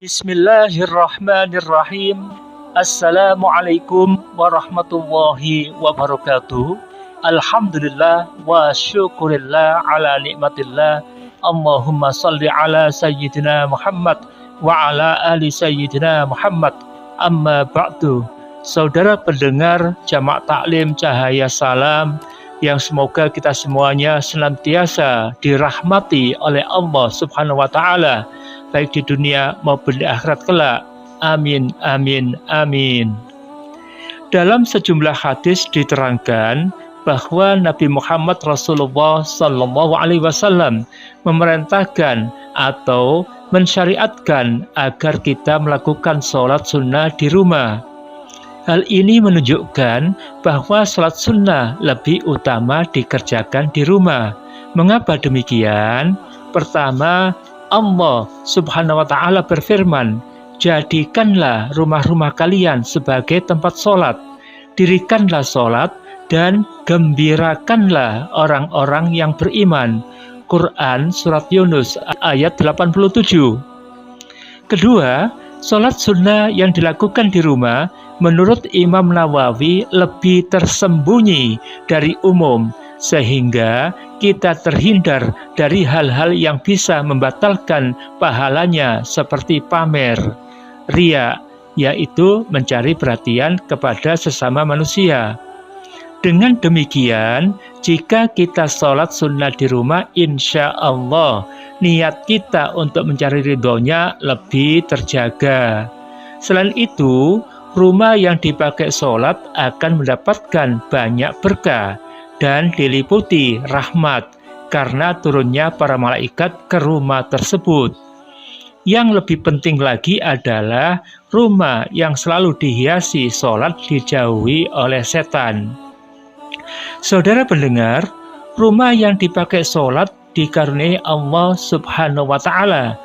Bismillahirrahmanirrahim. Assalamualaikum warahmatullahi wabarakatuh. Alhamdulillah wa syukurillah ala nikmatillah. Allahumma salli ala sayyidina Muhammad wa ala ali sayyidina Muhammad. Amma ba'du. Saudara pendengar Jamaah Taklim Cahaya Salam, yang semoga kita semuanya senantiasa dirahmati oleh Allah Subhanahu wa taala, baik di dunia maupun di akhirat kelak. Amin, amin, amin. Dalam sejumlah hadis diterangkan bahwa Nabi Muhammad Rasulullah Sallallahu Alaihi Wasallam memerintahkan atau mensyariatkan agar kita melakukan sholat sunnah di rumah. Hal ini menunjukkan bahwa sholat sunnah lebih utama dikerjakan di rumah. Mengapa demikian? Pertama, Allah Subhanahu wa taala berfirman, "Jadikanlah rumah-rumah kalian sebagai tempat sholat, dirikanlah sholat dan gembirakanlah orang-orang yang beriman." Quran Surat Yunus ayat 87. Kedua, sholat sunnah yang dilakukan di rumah menurut Imam Nawawi lebih tersembunyi dari umum, sehingga kita terhindar dari hal-hal yang bisa membatalkan pahalanya seperti pamer, riya, yaitu mencari perhatian kepada sesama manusia. Dengan demikian, jika kita sholat sunnah di rumah, insya Allah niat kita untuk mencari ridhonya lebih terjaga. Selain itu, rumah yang dipakai sholat akan mendapatkan banyak berkah dan diliputi rahmat karena turunnya para malaikat ke rumah tersebut. Yang lebih penting lagi adalah rumah yang selalu dihiasi sholat dijauhi oleh setan. Saudara pendengar, rumah yang dipakai sholat dikaruniai Allah Subhanahu wa taala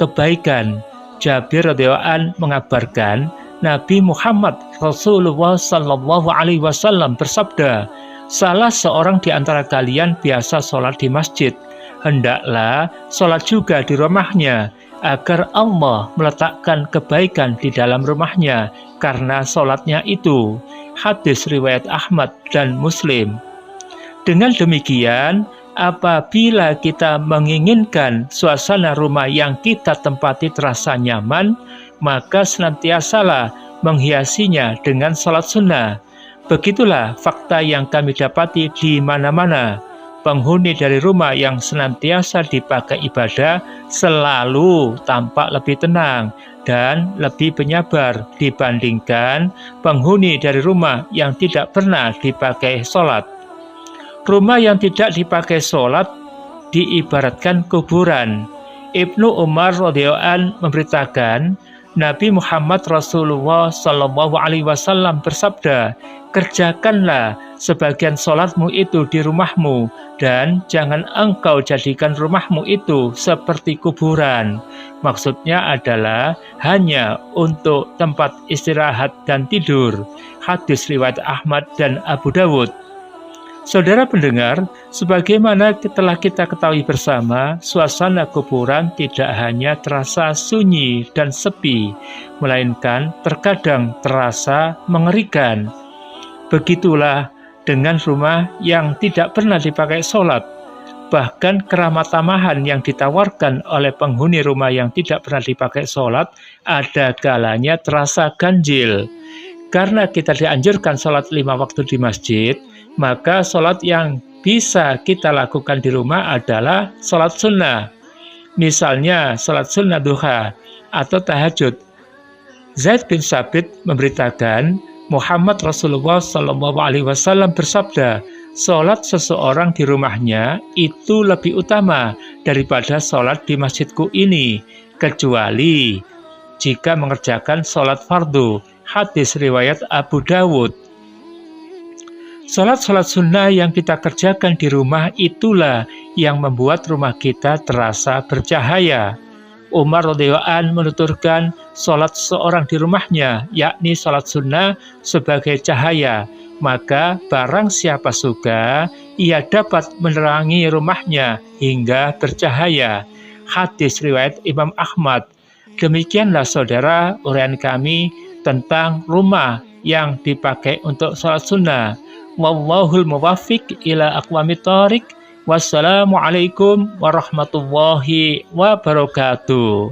kebaikan. Jabir radhiyallahu anhu mengabarkan, Nabi Muhammad Rasulullah Sallallahu Alaihi Wasallam bersabda, "Salah seorang di antara kalian biasa sholat di masjid, hendaklah sholat juga di rumahnya, agar Allah meletakkan kebaikan di dalam rumahnya karena sholatnya itu." Hadis riwayat Ahmad dan Muslim. Dengan demikian, apabila kita menginginkan suasana rumah yang kita tempati terasa nyaman, maka senantiasalah menghiasinya dengan sholat sunnah. Begitulah fakta yang kami dapati di mana-mana. Penghuni dari rumah yang senantiasa dipakai ibadah selalu tampak lebih tenang dan lebih penyabar dibandingkan penghuni dari rumah yang tidak pernah dipakai sholat. Rumah yang tidak dipakai sholat diibaratkan kuburan. Ibnu Umar radhiyallahu anhu memberitakan, Nabi Muhammad Rasulullah Sallallahu Alaihi Wasallam bersabda, "Kerjakanlah sebagian sholatmu itu di rumahmu, dan jangan engkau jadikan rumahmu itu seperti kuburan." Maksudnya adalah hanya untuk tempat istirahat dan tidur. Hadis riwayat Ahmad dan Abu Dawud. Saudara pendengar, sebagaimana telah kita ketahui bersama, suasana kuburan tidak hanya terasa sunyi dan sepi, melainkan terkadang terasa mengerikan. Begitulah dengan rumah yang tidak pernah dipakai sholat. Bahkan keramah tamahan yang ditawarkan oleh penghuni rumah yang tidak pernah dipakai sholat, ada kalanya terasa ganjil. Karena kita dianjurkan sholat 5 waktu di masjid, maka sholat yang bisa kita lakukan di rumah adalah sholat sunnah. Misalnya sholat sunnah duha atau tahajud. Zaid bin Sabit memberitakan, Muhammad Rasulullah Sallallahu Alaihi Wasallam bersabda, sholat seseorang di rumahnya itu lebih utama daripada sholat di masjidku ini, kecuali jika mengerjakan sholat fardu. Hadis riwayat Abu Dawud. Sholat-sholat sunnah yang kita kerjakan di rumah itulah yang membuat rumah kita terasa bercahaya. Umar radhiyallahu anhu menuturkan sholat seorang di rumahnya, yakni sholat sunnah sebagai cahaya. Maka barang siapa suka, ia dapat menerangi rumahnya hingga bercahaya. Hadis riwayat Imam Ahmad. Demikianlah saudara uraian kami tentang rumah yang dipakai untuk sholat sunnah. Wallahul muwaffiq ila aqwamit thoriq. Wassalamualaikum warahmatullahi wabarakatuh.